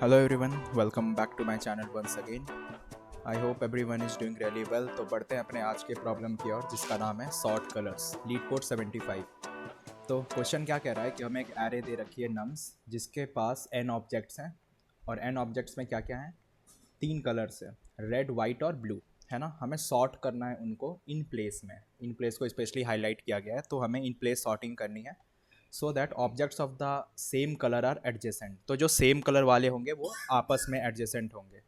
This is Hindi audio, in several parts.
Hello everyone, welcome back to my channel once again. I hope everyone is doing really well. तो बढ़ते हैं अपने आज के प्रॉब्लम की ओर जिसका नाम है सॉर्ट कलर्स लीड कोड 75। तो क्वेश्चन क्या कह रहा है कि हमें एक एरे दे रखी है नम्स जिसके पास n ऑब्जेक्ट्स हैं और n ऑब्जेक्ट्स में क्या क्या हैं, 3 कलर्स हैं, रेड वाइट और ब्लू, है ना। हमें सॉर्ट करना है उनको इन प्लेस में, इन प्लेस को स्पेशली हाईलाइट किया गया है, तो हमें इन प्लेस सॉर्टिंग करनी है so that objects of the same colour are adjacent. तो जो सेम कलर वाले होंगे वो आपस में एडजेसेंट होंगे,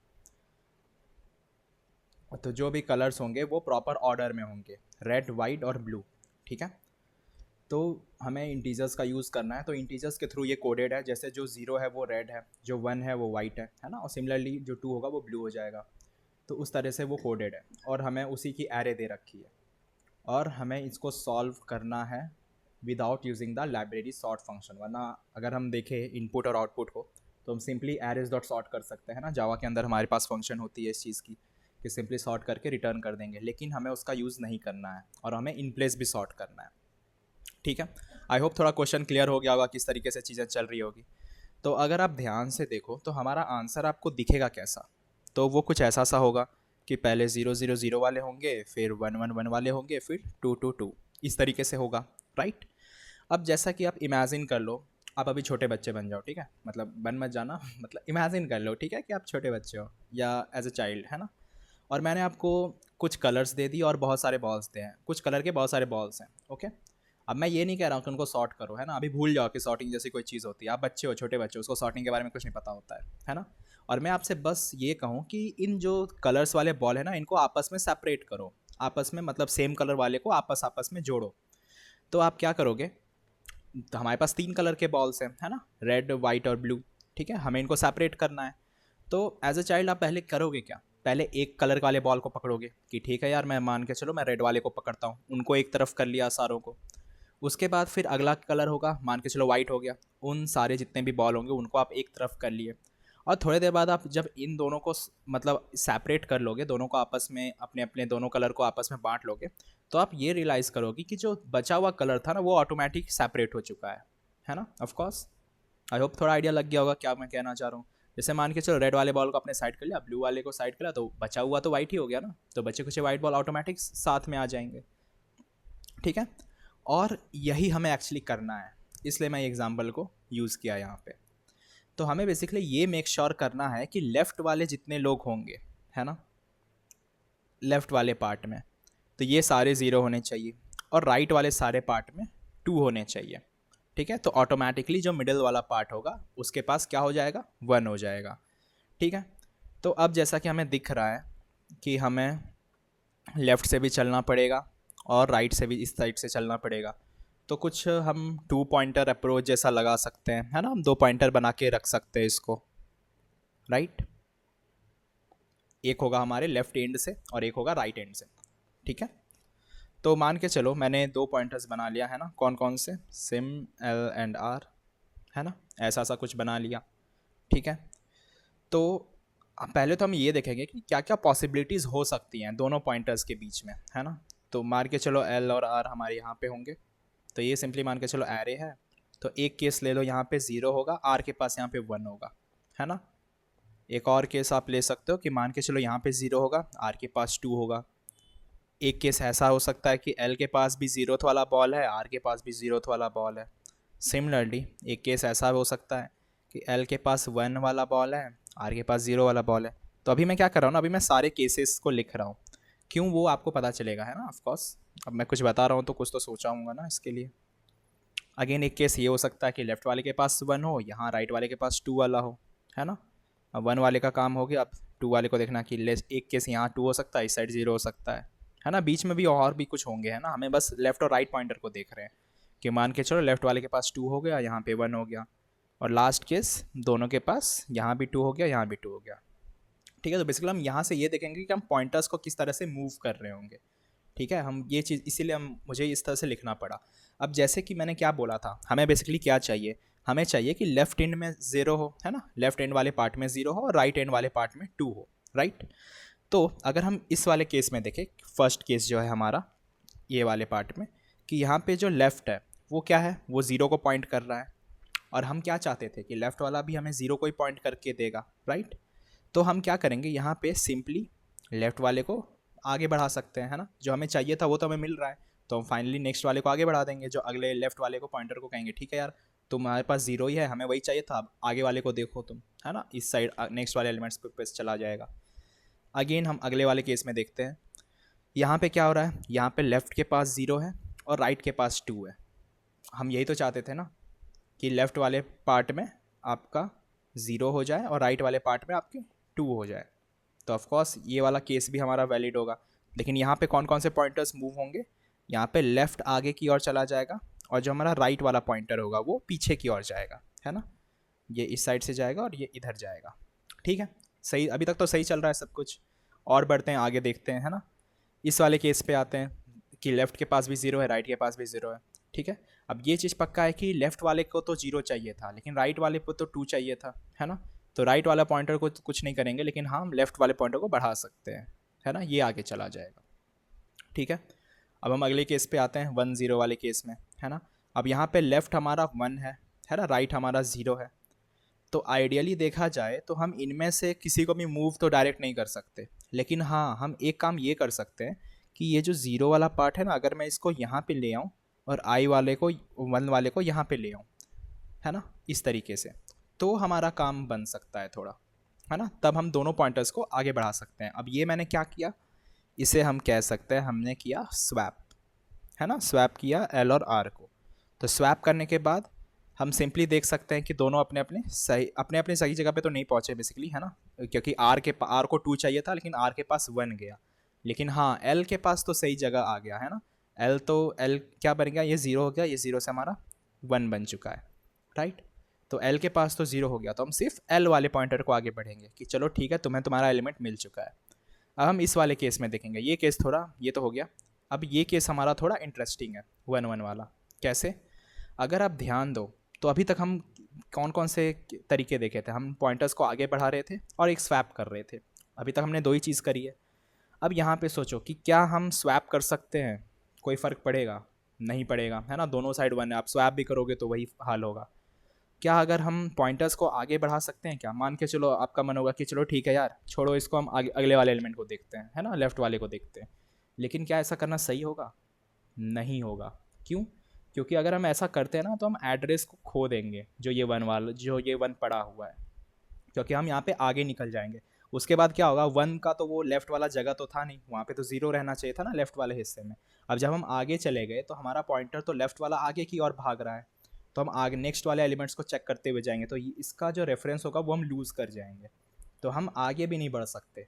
तो जो भी कलर्स होंगे वो प्रॉपर ऑर्डर में होंगे, रेड वाइट और ब्लू, ठीक है। तो हमें इंटीजर्स का यूज़ करना है, तो इंटीजर्स के थ्रू ये कोडेड है, जैसे जो 0 है वो रेड है, जो 1 है वो वाइट है ना, और सिमिलरली जो 2 होगा वो ब्लू हो जाएगा। तो उस तरह से वो कोडेड है और हमें उसी की एरे दे रखी है और हमें इसको सॉल्व करना है without using the library sort function. वरना अगर हम देखें इनपुट और आउटपुट को तो हम सिंपली एरेज डॉट सॉर्ट कर सकते हैं ना, जावा के अंदर हमारे पास फंक्शन होती है इस चीज़ की कि सिंपली सॉर्ट करके रिटर्न कर देंगे, लेकिन हमें उसका यूज़ नहीं करना है और हमें इन प्लेस भी सॉर्ट करना है, ठीक है। आई होप थोड़ा क्वेश्चन क्लियर हो गया होगा किस तरीके से चीज़ें चल रही होगी। तो अगर आप ध्यान से देखो तो हमारा आंसर आपको दिखेगा कैसा, तो वो कुछ ऐसा सा होगा कि पहले 0 0 0 वाले होंगे, फिर 1 1 1 वाले होंगे, फिर 2 2 2, इस तरीके से होगा, राइट। अब जैसा कि आप इमेजिन कर लो, आप अभी छोटे बच्चे बन जाओ, ठीक है, मतलब बन मत जाना मतलब इमेजिन कर लो, ठीक है, कि आप छोटे बच्चे हो या एज अ चाइल्ड, है ना। और मैंने आपको कुछ कलर्स दे दी और बहुत सारे बॉल्स दे हैं, कुछ कलर के बहुत सारे बॉल्स हैं, ओके। अब मैं ये नहीं कह रहा हूँ कि उनको सॉर्ट करो, है ना, अभी भूल जाओ कि सॉर्टिंग जैसी कोई चीज़ होती है, आप बच्चे हो, छोटे बच्चे हो, उसको सॉर्टिंग के बारे में कुछ नहीं पता होता है ना। और मैं आपसे बस ये कहूँ कि इन जो कलर्स वाले बॉल है ना, इनको आपस में सेपरेट करो, आपस में मतलब सेम कलर वाले को आपस आपस में जोड़ो। तो आप क्या करोगे, तो हमारे पास 3 कलर के बॉल्स हैं, है ना, रेड वाइट और ब्लू, ठीक है, हमें इनको सेपरेट करना है। तो एज अ चाइल्ड आप पहले करोगे क्या, पहले एक कलर वाले बॉल को पकड़ोगे कि ठीक है यार, मैं मान के चलो मैं रेड वाले को पकड़ता हूँ, उनको एक तरफ कर लिया सारों को। उसके बाद फिर अगला कलर होगा, मान के चलो वाइट हो गया, उन सारे जितने भी बॉल होंगे उनको आप एक तरफ कर लिए। और थोड़ी देर बाद आप जब इन दोनों को मतलब सेपरेट कर लोगे, दोनों को आपस में, अपने अपने दोनों कलर को आपस में बांट लोगे, तो आप ये रियलाइज़ करोगे कि जो बचा हुआ कलर था ना वो ऑटोमेटिक सेपरेट हो चुका है ना। ऑफ कोर्स आई होप थोड़ा आइडिया लग गया होगा क्या मैं कहना चाह रहा हूँ। जैसे मान के चलो रेड वाले बॉल को अपने साइड कर लिया, ब्लू वाले को साइड कर लिया, तो बचा हुआ तो वाइट ही हो गया ना, तो बचे कुछ वाइट बॉल ऑटोमेटिक साथ में आ जाएंगे, ठीक है। और यही हमें एक्चुअली करना है, इसलिए मैं एग्जाम्पल को यूज़ किया यहाँ पे। तो हमें बेसिकली ये मेक श्योर करना है कि लेफ़्ट वाले जितने लोग होंगे, है ना, लेफ़्ट वाले पार्ट में, तो ये सारे ज़ीरो होने चाहिए और राइट वाले सारे पार्ट में 2 होने चाहिए, ठीक है। तो ऑटोमेटिकली जो मिडिल वाला पार्ट होगा उसके पास क्या हो जाएगा, 1 हो जाएगा, ठीक है। तो अब जैसा कि हमें दिख रहा है कि हमें लेफ़्ट से भी चलना पड़ेगा और राइट से भी इस साइड से चलना पड़ेगा, तो कुछ हम 2 पॉइंटर अप्रोच जैसा लगा सकते हैं, है ना, हम 2 पॉइंटर बना के रख सकते हैं इसको, राइट। एक होगा हमारे लेफ्ट एंड से और एक होगा राइट एंड से, ठीक है। तो मान के चलो मैंने 2 पॉइंटर्स बना लिया, है ना, कौन कौन से, सिम, एल एंड आर, है ना, ऐसा सा कुछ बना लिया, ठीक है। तो पहले तो हम ये देखेंगे कि क्या क्या पॉसिबिलिटीज़ हो सकती हैं दोनों पॉइंटर्स के बीच में, है ना। तो मान के चलो एल और आर हमारे यहाँ पे होंगे, तो ये सिंपली मान के चलो एरे है, तो एक केस ले लो यहाँ पे 0 होगा, आर के पास यहाँ पे 1 होगा, है ना। एक और केस आप ले सकते हो कि मान के चलो यहाँ पे 0 होगा, आर के पास 2 होगा। एक केस ऐसा हो सकता है कि एल के पास भी 0th वाला बॉल है, आर के पास भी 0th वाला बॉल है। सिमिलरली एक केस ऐसा हो सकता है कि एल के पास 1 वाला बॉल है, आर के पास 0 वाला बॉल है। तो अभी मैं क्या कर रहा हूँ ना, अभी मैं सारे केसेस को लिख रहा हूँ, क्यों, वो आपको पता चलेगा, है ना, ऑफकोर्स। अब मैं कुछ बता रहा हूँ तो कुछ तो सोचा हूँगा ना इसके लिए। अगेन एक केस ये हो सकता है कि लेफ्ट वाले के पास 1 हो, यहाँ राइट वाले के पास 2 वाला हो, है ना। अब 1 वाले का काम हो गया, अब 2 वाले को देखना कि एक केस यहाँ 2 हो सकता है, इस साइड 0 हो सकता है ना, बीच में भी और भी कुछ होंगे, है ना। हमें बस लेफ्ट और राइट पॉइंटर को देख रहे हैं कि मान के चलो लेफ्ट वाले के पास 2 हो गया, यहाँ पे 1 हो गया, और लास्ट केस दोनों के पास यहाँ भी 2 हो गया, यहाँ भी 2 हो गया, ठीक है। तो बेसिकली हम यहाँ से ये देखेंगे कि हम पॉइंटर्स को किस तरह से मूव कर रहे होंगे, ठीक है। हम ये चीज़ इसीलिए हम मुझे इस तरह से लिखना पड़ा। अब जैसे कि मैंने क्या बोला था, हमें बेसिकली क्या चाहिए, हमें चाहिए कि लेफ्ट एंड में 0 हो, है ना, लेफ्ट एंड वाले पार्ट में 0 हो और राइट एंड वाले पार्ट में 2 हो, राइट। तो अगर हम इस वाले केस में देखें, फर्स्ट केस जो है हमारा ये वाले पार्ट में, कि यहाँ पे जो लेफ़्ट है वो क्या है, वो 0 को पॉइंट कर रहा है, और हम क्या चाहते थे कि लेफ़्ट वाला भी हमें ज़ीरो को ही पॉइंट करके देगा, राइट। तो हम क्या करेंगे, यहाँ पे सिंपली लेफ़्ट वाले को आगे बढ़ा सकते हैं, है ना। जो हमें चाहिए था वो तो हमें मिल रहा है, तो हम फाइनली नेक्स्ट वाले को आगे बढ़ा देंगे, जो अगले लेफ़्ट वाले को पॉइंटर को कहेंगे ठीक है यार तुम्हारे पास ज़ीरो ही है, हमें वही चाहिए था, अब आगे वाले को देखो तुम, है ना। इस साइड नेक्स्ट वाले एलिमेंट्स पे चला जाएगा। अगेन हम अगले वाले केस में देखते हैं, यहाँ पे क्या हो रहा है, यहाँ पे लेफ़्ट के पास ज़ीरो है और राइट के पास 2 है। हम यही तो चाहते थे ना कि लेफ़्ट वाले पार्ट में आपका 0 हो जाए और राइट वाले पार्ट में आपके 2 हो जाए। तो ऑफकोर्स ये वाला केस भी हमारा वैलिड होगा। लेकिन यहाँ पे कौन कौन से पॉइंटर्स मूव होंगे, यहाँ पे लेफ़्ट आगे की ओर चला जाएगा और जो हमारा राइट वाला पॉइंटर होगा वो पीछे की ओर जाएगा, है ना। ये इस साइड से जाएगा और ये इधर जाएगा, ठीक है। सही, अभी तक तो सही चल रहा है सब कुछ। और बढ़ते हैं आगे, देखते हैं, है ना। इस वाले केस पे आते हैं कि लेफ़्ट के पास भी 0 है, राइट के पास भी 0 है, ठीक है। अब ये चीज़ पक्का है कि लेफ़्ट वाले को तो 0 चाहिए था, लेकिन राइट वाले को तो 2 चाहिए था, है ना। तो राइट वाला पॉइंटर को कुछ नहीं करेंगे, लेकिन हाँ हम लेफ़्ट वाले पॉइंटर को बढ़ा सकते हैं, है ना। ये आगे चला जाएगा, ठीक है। अब हम अगले केस पे आते हैं 1-0 वाले केस में, है ना। अब यहाँ पे लेफ़्ट हमारा 1 है ना, राइट हमारा 0 है। तो आइडियली देखा जाए तो हम इनमें से किसी को भी मूव तो डायरेक्ट नहीं कर सकते, लेकिन हाँ हम एक काम ये कर सकते हैं कि ये जो 0 वाला पार्ट है ना, अगर मैं इसको यहाँ पे ले आऊँ और आई वाले को 1 वाले को यहाँ पे ले आऊँ, है ना, इस तरीके से, तो हमारा काम बन सकता है थोड़ा, है ना। तब हम दोनों पॉइंटर्स को आगे बढ़ा सकते हैं। अब ये मैंने क्या किया, इसे हम कह सकते हैं हमने किया स्वैप, है ना। स्वैप किया एल और आर को। तो स्वैप करने के बाद हम सिंपली देख सकते हैं कि दोनों अपने अपने सही जगह पे तो नहीं पहुंचे बेसिकली, है ना, क्योंकि आर को 2 चाहिए था लेकिन आर के पास 1 गया। लेकिन हाँ एल के पास तो सही जगह आ गया, है ना। एल क्या बन गया, ये 0 हो गया, ये 0 से हमारा 1 बन चुका है, राइट। तो एल के पास तो 0 हो गया, तो हम सिर्फ एल वाले पॉइंटर को आगे बढ़ेंगे कि चलो ठीक है तुम्हें तुम्हारा एलिमेंट मिल चुका है। अब हम इस वाले केस में देखेंगे, ये केस थोड़ा, ये तो हो गया। अब ये केस हमारा थोड़ा इंटरेस्टिंग है, 1-1 वाला। कैसे, अगर आप ध्यान दो तो अभी तक हम कौन कौन से तरीके देखे थे, हम पॉइंटर्स को आगे बढ़ा रहे थे और एक स्वैप कर रहे थे। अभी तक हमने 2 ही चीज़ करी है। अब यहाँ पे सोचो कि क्या हम स्वैप कर सकते हैं, कोई फ़र्क पड़ेगा, नहीं पड़ेगा, है ना। दोनों साइड 1 है, आप स्वैप भी करोगे तो वही हाल होगा। क्या अगर हम पॉइंटर्स को आगे बढ़ा सकते हैं क्या, मान के चलो आपका मन होगा कि चलो ठीक है यार छोड़ो इसको, हम आगे अगले वाले एलिमेंट को देखते हैं, है ना, लेफ़्ट वाले को देखते हैं। लेकिन क्या ऐसा करना सही होगा, नहीं होगा। क्यों, क्योंकि अगर हम ऐसा करते हैं ना तो हम एड्रेस को खो देंगे, जो ये 1 पड़ा हुआ है, क्योंकि हम यहाँ पे आगे निकल जाएंगे। उसके बाद क्या होगा, 1 का तो वो लेफ़्ट वाला जगह तो था नहीं, वहाँ पे तो 0 रहना चाहिए था ना लेफ़्ट वाले हिस्से में। अब जब हम आगे चले गए तो हमारा पॉइंटर तो लेफ़्ट वाला आगे की ओर भाग रहा है, तो हम आगे नेक्स्ट वाले एलिमेंट्स को चेक करते हुए जाएंगे, तो इसका जो रेफरेंस होगा वो हम लूज़ कर जाएंगे, तो हम आगे भी नहीं बढ़ सकते,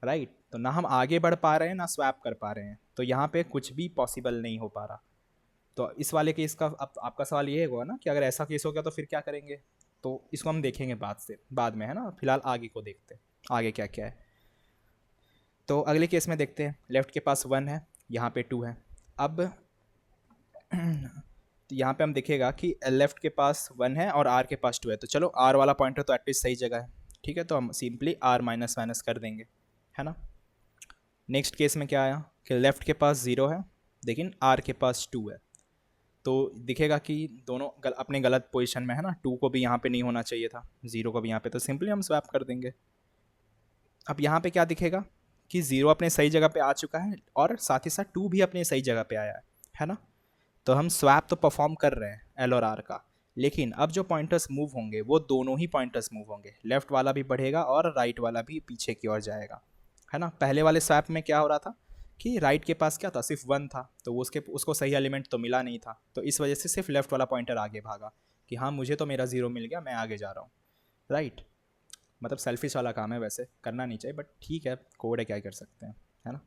राइट। तो ना हम आगे बढ़ पा रहे हैं ना स्वैप कर पा रहे हैं, तो यहाँ पे कुछ भी पॉसिबल नहीं हो पा रहा। तो इस वाले केस का अब आपका सवाल ये होगा ना कि अगर ऐसा केस हो गया तो फिर क्या करेंगे, तो इसको हम देखेंगे बाद में, है ना। फिलहाल आगे को देखते हैं आगे क्या क्या है। तो अगले केस में देखते हैं, लेफ़्ट के पास 1 है, यहाँ पे 2 है। अब तो यहाँ पे हम देखेगा कि लेफ़्ट के पास 1 है और आर के पास 2 है, तो चलो आर वाला पॉइंटर तो एटलीस्ट सही जगह है, ठीक है। तो हम सिंपली आर माइनस माइनस कर देंगे, है ना। नेक्स्ट केस में क्या आया कि लेफ़्ट के पास 0 है लेकिन आर के पास 2 है, तो दिखेगा कि दोनों अपने गलत पोजीशन में है ना, 2 को भी यहाँ पे नहीं होना चाहिए था, 0 को भी यहाँ पे, तो सिंपली हम स्वैप कर देंगे। अब यहाँ पे क्या दिखेगा कि 0 अपने सही जगह पे आ चुका है और साथ ही साथ 2 भी अपने सही जगह पे आया है ना। तो हम स्वैप तो परफॉर्म कर रहे हैं एल और आर का, लेकिन अब जो पॉइंटर्स मूव होंगे वो दोनों ही पॉइंटर्स मूव होंगे, लेफ्ट वाला भी बढ़ेगा और राइट वाला भी पीछे की ओर जाएगा, है ना। पहले वाले स्वैप में क्या हो रहा था कि राइट के पास क्या था, सिर्फ 1 था, तो उसको सही एलिमेंट तो मिला नहीं था, तो इस वजह से सिर्फ लेफ्ट वाला पॉइंटर आगे भागा कि हाँ मुझे तो मेरा 0 मिल गया, मैं आगे जा रहा हूँ, राइट। मतलब सेल्फिश वाला काम है, वैसे करना नहीं चाहिए, बट ठीक है, कोड है, क्या कर सकते हैं, है ना।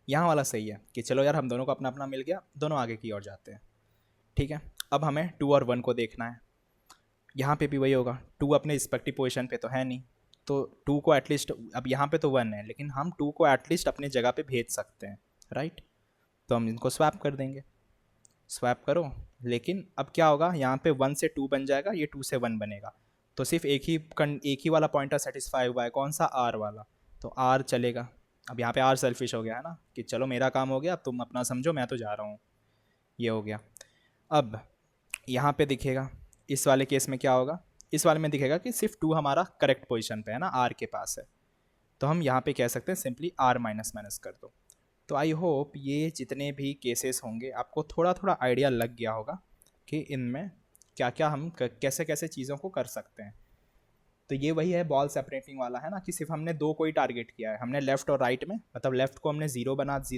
यहाँ वाला सही है कि चलो यार हम दोनों को अपना अपना मिल गया, दोनों आगे की ओर जाते हैं, ठीक है। अब हमें 2 और 1 को देखना है, यहाँ पे भी वही होगा, 2 अपने रिस्पेक्टिव पोजीशन पे तो है नहीं, तो 2 को एटलीस्ट, अब यहाँ पे तो 1 है लेकिन हम 2 को एटलीस्ट अपनी जगह पे भेज सकते हैं, राइट। तो हम इनको स्वैप कर देंगे, स्वैप करो, लेकिन अब क्या होगा, यहाँ पे 1 से 2 बन जाएगा, ये 2 से 1 बनेगा, तो सिर्फ एक ही वाला पॉइंटर सेटिस्फाई हुआ है, कौन सा, आर वाला, तो आर चलेगा। अब यहाँ पे आर सेल्फिश हो गया है ना कि चलो मेरा काम हो गया, अब तुम अपना समझो, मैं तो जा रहा हूँ, ये हो गया। अब यहाँ पे दिखेगा इस वाले केस में क्या होगा, इस वाले में दिखेगा कि सिर्फ 2 हमारा करेक्ट पोजीशन पे है ना, आर के पास है, तो हम यहाँ पे कह सकते हैं सिंपली आर माइनस माइनस कर दो। तो आई होप ये जितने भी केसेस होंगे आपको थोड़ा थोड़ा आइडिया लग गया होगा कि इनमें क्या क्या हम कैसे कैसे चीज़ों को कर सकते हैं। तो ये वही है बॉल सेपरेटिंग वाला, है ना, कि सिर्फ हमने दो को ही टारगेट किया है, हमने लेफ्ट और राइट में, मतलब लेफ्ट को हमने जीरो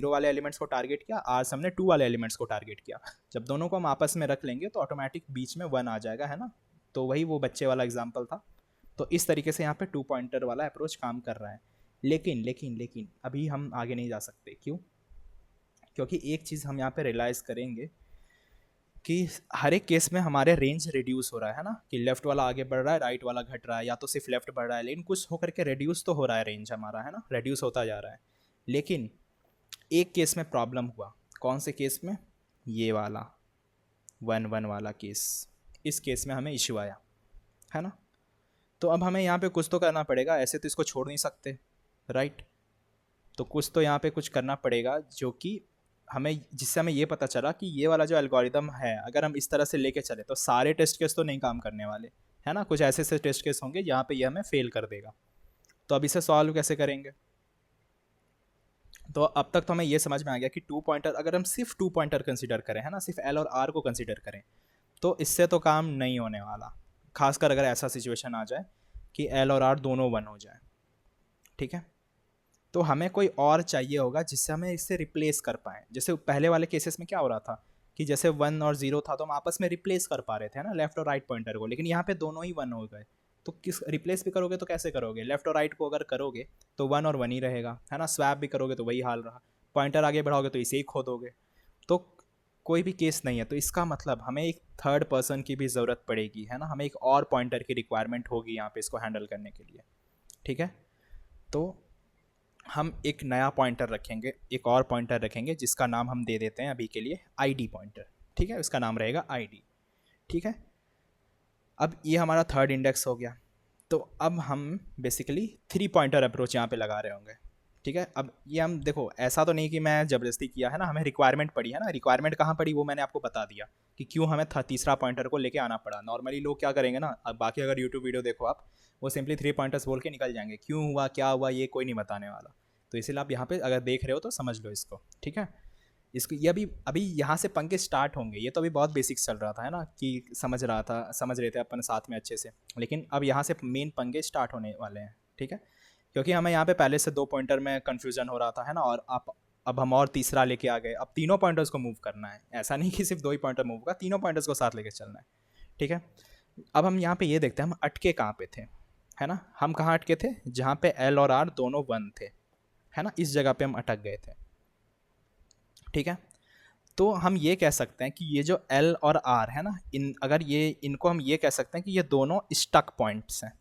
वाले एलिमेंट्स को टारगेट किया, आर से हमने 2 वाले एलिमेंट्स को टारगेट किया। जब दोनों को हम आपस में रख लेंगे तो ऑटोमेटिक बीच में 1 आ जाएगा, है ना। तो वही वो बच्चे वाला एग्जाम्पल था। तो इस तरीके से यहाँ पे 2 पॉइंटर वाला अप्रोच काम कर रहा है। लेकिन लेकिन लेकिन अभी हम आगे नहीं जा सकते, क्यों? क्योंकि एक चीज़ हम यहाँ पे रियलाइज़ करेंगे कि हर एक केस में हमारे रेंज रिड्यूस हो रहा है ना, कि लेफ्ट वाला आगे बढ़ रहा है, राइट वाला घट रहा है, या तो सिर्फ लेफ्ट बढ़ रहा है, लेकिन कुछ होकर के रिड्यूस तो हो रहा है रेंज हमारा, है ना, रिड्यूस होता जा रहा है। लेकिन एक केस में प्रॉब्लम हुआ। कौन से केस में? ये वाला 1 1 वाला केस। इस केस में हमें इशू आया, है ना। तो अब हमें यहाँ पे कुछ तो करना पड़ेगा, ऐसे तो इसको छोड़ नहीं सकते, राइट। तो कुछ तो यहाँ पे कुछ करना पड़ेगा जो कि हमें, जिससे हमें ये पता चला कि ये वाला जो एल्गोरिदम है, अगर हम इस तरह से लेके चले तो सारे टेस्ट केस तो नहीं काम करने वाले, है ना। कुछ ऐसे ऐसे टेस्ट केस होंगे जहाँ पे ये हमें फेल कर देगा। तो अब इसे सॉल्व कैसे करेंगे? तो अब तक तो हमें ये समझ में आ गया कि 2 पॉइंटर, अगर हम सिर्फ 2 पॉइंटर कंसिडर करें, है ना, सिर्फ एल और आर को कंसिडर करें, तो इससे तो काम नहीं होने वाला। खासकर अगर ऐसा सिचुएशन आ जाए कि एल और आर दोनों 1 हो जाए, ठीक है। तो हमें कोई और चाहिए होगा जिससे हमें इससे रिप्लेस कर पाएँ। जैसे पहले वाले केसेस में क्या हो रहा था कि जैसे 1 और 0 था तो हम आपस में रिप्लेस कर पा रहे थे, ना, लेफ्ट और राइट पॉइंटर को, लेकिन यहाँ पे दोनों ही 1 हो गए। तो किस रिप्लेस भी करोगे तो कैसे करोगे? लेफ्ट और राइट को अगर करोगे तो 1 और 1 ही रहेगा, है ना। स्वैप भी करोगे तो वही हाल रहा, पॉइंटर आगे बढ़ाओगे तो इसे ही खो दोगे, तो कोई भी केस नहीं है। तो इसका मतलब हमें एक थर्ड पर्सन की भी ज़रूरत पड़ेगी, है ना, हमें एक और पॉइंटर की रिक्वायरमेंट होगी यहाँ पे इसको हैंडल करने के लिए, ठीक है। तो हम एक नया पॉइंटर रखेंगे, एक और पॉइंटर रखेंगे जिसका नाम हम दे देते हैं अभी के लिए आईडी पॉइंटर, ठीक है, उसका नाम रहेगा आईडी, ठीक है। अब ये हमारा थर्ड इंडेक्स हो गया। तो अब हम बेसिकली 3 पॉइंटर अप्रोच यहाँ पे लगा रहे होंगे, ठीक है। अब ये हम देखो, ऐसा तो नहीं कि मैं ज़बरदस्ती किया, है ना, हमें रिक्वायरमेंट पड़ी, है ना। रिक्वायरमेंट कहाँ पड़ी वो मैंने आपको बता दिया कि क्यों हमें तीसरा पॉइंटर को लेके आना पड़ा। नॉर्मली लोग क्या करेंगे ना, अब बाकी अगर यूट्यूब वीडियो देखो आप, वो सिंपली 3 पॉइंटर्स बोल के निकल जाएंगे, क्यों हुआ क्या हुआ ये कोई नहीं बताने वाला। तो इसीलिए आप यहाँ पे अगर देख रहे हो तो समझ लो इसको, ठीक है। इसको ये अभी अभी यहाँ से पंगे स्टार्ट होंगे, ये तो अभी बहुत बेसिक्स चल रहा था, है ना, कि समझ रहे थे अपन साथ में अच्छे से, लेकिन अब यहाँ से मेन पंगे स्टार्ट होने वाले हैं, ठीक है। क्योंकि हमें यहाँ पे पहले से 2 पॉइंटर में कन्फ्यूजन हो रहा था, है ना, और आप अब हम और तीसरा लेके आ गए। अब तीनों पॉइंटर्स को मूव करना है, ऐसा नहीं कि सिर्फ 2 ही पॉइंटर मूव होगा, तीनों पॉइंटर्स को साथ लेके चलना है, ठीक है। अब हम यहाँ पे ये देखते हैं हम अटके कहाँ पे थे, है ना। हम कहाँ अटके थे? जहाँ पे एल और आर दोनों 1 थे, है ना, इस जगह पे हम अटक गए थे, ठीक है। तो हम ये कह सकते हैं कि ये जो एल और आर है ना, अगर ये इनको हम ये कह सकते हैं कि ये दोनों स्टक पॉइंट्स हैं,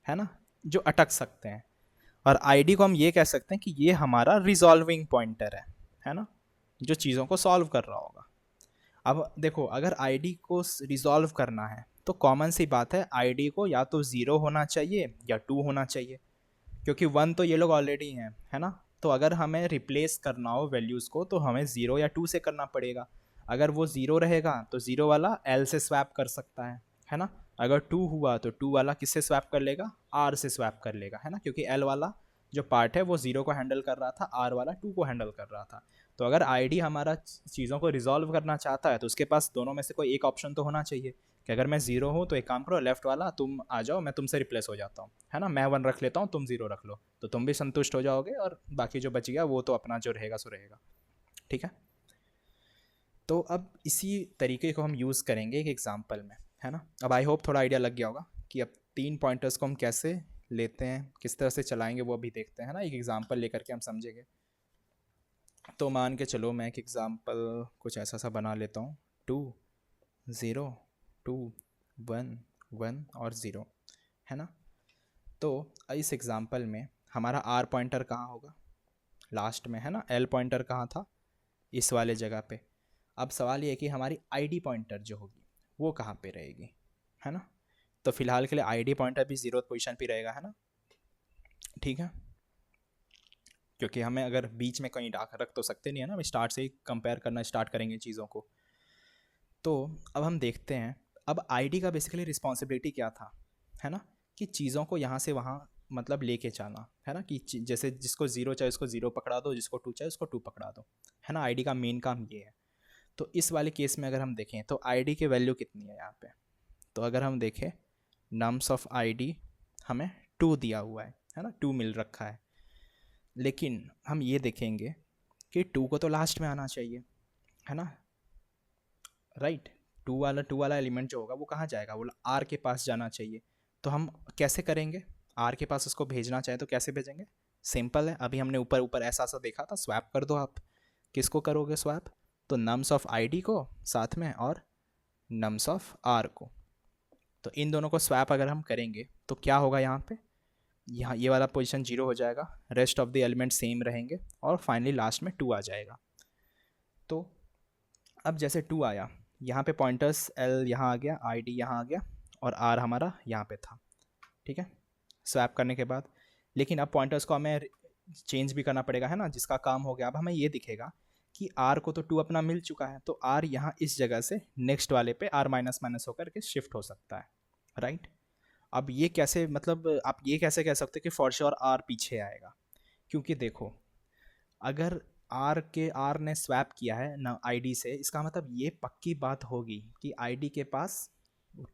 है ना, जो अटक सकते हैं। और आईडी को हम ये कह सकते हैं कि ये हमारा रिजॉल्विंग पॉइंटर है ना, जो चीज़ों को सॉल्व कर रहा होगा। अब देखो, अगर आईडी को रिजॉल्व करना है तो कॉमन सी बात है, आईडी को या तो 0 होना चाहिए या 2 होना चाहिए, क्योंकि 1 तो ये लोग ऑलरेडी हैं, है ना। तो अगर हमें रिप्लेस करना हो वैल्यूज़ को तो हमें 0 या 2 से करना पड़ेगा। अगर वो 0 रहेगा तो 0 वाला एल से स्वैप कर सकता है ना। अगर 2 हुआ तो 2 वाला किससे स्वैप कर लेगा? आर से स्वैप कर लेगा, है ना, क्योंकि एल वाला जो पार्ट है वो 0 को हैंडल कर रहा था, आर वाला 2 को हैंडल कर रहा था। तो अगर आईडी हमारा चीज़ों को रिजॉल्व करना चाहता है तो उसके पास दोनों में से कोई एक ऑप्शन तो होना चाहिए कि अगर मैं 0 हूँ तो एक काम करो, लेफ्ट वाला तुम आ जाओ, मैं तुमसे रिप्लेस हो जाता हूँ, है ना, मैं 1 रख लेता हूँ, तुम 0 रख लो, तो तुम भी संतुष्ट हो जाओगे और बाकी जो बच गया वो तो अपना जो रहेगा सो रहेगा, ठीक है। तो अब इसी तरीके को हम यूज़ करेंगे एक एग्जाम्पल में, है ना। अब आई होप थोड़ा आइडिया लग गया होगा कि अब 3 पॉइंटर्स को हम कैसे लेते हैं, किस तरह से चलाएंगे, वो अभी देखते हैं, है ना, एक एग्जाम्पल लेकर के हम समझेंगे। तो मान के चलो मैं एक एग्ज़ाम्पल कुछ ऐसा सा बना लेता हूँ, 2 0 2 1 1 और 0, है ना। तो इस एग्ज़ाम्पल में हमारा आर पॉइंटर कहाँ होगा? लास्ट में, है ना। एल पॉइंटर कहाँ था? इस वाले जगह पे। अब सवाल ये है कि हमारी आईडी पॉइंटर जो होगी वो कहाँ पे रहेगी, है ना। तो फिलहाल के लिए आईडी पॉइंटर भी 0th पोजीशन पे रहेगा, है ना, ठीक है। क्योंकि हमें अगर बीच में कहीं रख तो सकते नहीं, है ना, हम स्टार्ट से ही कंपेयर करना स्टार्ट करेंगे चीज़ों को। तो अब हम देखते हैं अब आईडी का बेसिकली रिस्पॉन्सिबिलिटी क्या था, है ना, कि चीज़ों को यहाँ से वहाँ मतलब लेके जाना, है ना, कि जैसे जिसको ज़ीरो चाहिए उसको ज़ीरो पकड़ा दो, जिसको टू चाहिए उसको टू पकड़ा दो, है ना। आईडी का मेन काम ये है। तो इस वाले केस में अगर हम देखें तो आईडी की वैल्यू कितनी है यहाँ पे, तो अगर हम देखें नम्स ऑफ आईडी हमें टू दिया हुआ है ना, टू मिल रखा है। लेकिन हम ये देखेंगे कि टू को तो लास्ट में आना चाहिए, है ना, राइट। टू वाला एलिमेंट जो होगा वो कहाँ जाएगा, वो आर के पास जाना चाहिए। तो हम कैसे करेंगे, आर के पास उसको भेजना चाहें तो कैसे भेजेंगे, सिंपल है। अभी हमने ऊपर ऊपर ऐसा सा देखा था, स्वैप कर दो आप। किसको करोगे स्वैप, तो नम्स ऑफ आईडी को साथ में और नम्स ऑफ आर को। तो इन दोनों को स्वैप अगर हम करेंगे तो क्या होगा, यहाँ पे यहाँ ये वाला पोजीशन जीरो हो जाएगा, rest of the element same रहेंगे और फाइनली लास्ट में टू आ जाएगा। तो अब जैसे टू आया, यहाँ पे पॉइंटर्स एल यहाँ आ गया, आई डी यहाँ आ गया और आर हमारा यहाँ पे था, ठीक है, स्वैप करने के बाद। लेकिन अब पॉइंटर्स को हमें चेंज भी करना पड़ेगा, है ना, जिसका काम हो गया। अब हमें ये दिखेगा कि आर को तो टू अपना मिल चुका है, तो आर यहाँ इस जगह से नेक्स्ट वाले पे आर माइनस माइनस होकर के शिफ्ट हो सकता है, राइट। अब ये कैसे, मतलब आप ये कैसे कह सकते हो कि फॉर श्योर आर पीछे आएगा, क्योंकि देखो अगर आर ने स्वैप किया है ना आईडी से, इसका मतलब ये पक्की बात होगी कि आईडी के पास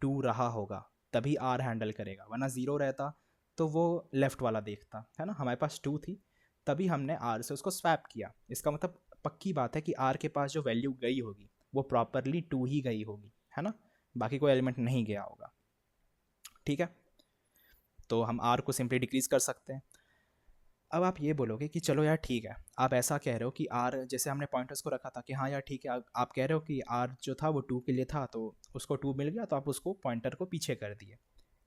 टू रहा होगा, तभी आर हैंडल करेगा, वरना ज़ीरो रहता तो वो लेफ्ट वाला देखता, है ना। हमारे पास टू थी तभी हमने आर से उसको स्वैप किया, इसका मतलब पक्की बात है कि आर के पास जो वैल्यू गई होगी वो प्रॉपरली टू ही गई होगी, है ना, बाकी कोई एलिमेंट नहीं गया होगा, ठीक है। तो हम आर को सिंपली डिक्रीज कर सकते हैं। अब आप ये बोलोगे कि चलो यार ठीक है, आप ऐसा कह रहे हो कि आर, जैसे हमने पॉइंटर्स को रखा था कि हाँ यार ठीक है, आप कह रहे हो कि आर जो था वो टू के लिए था, तो उसको टू मिल गया तो आप उसको पॉइंटर को पीछे कर दिए।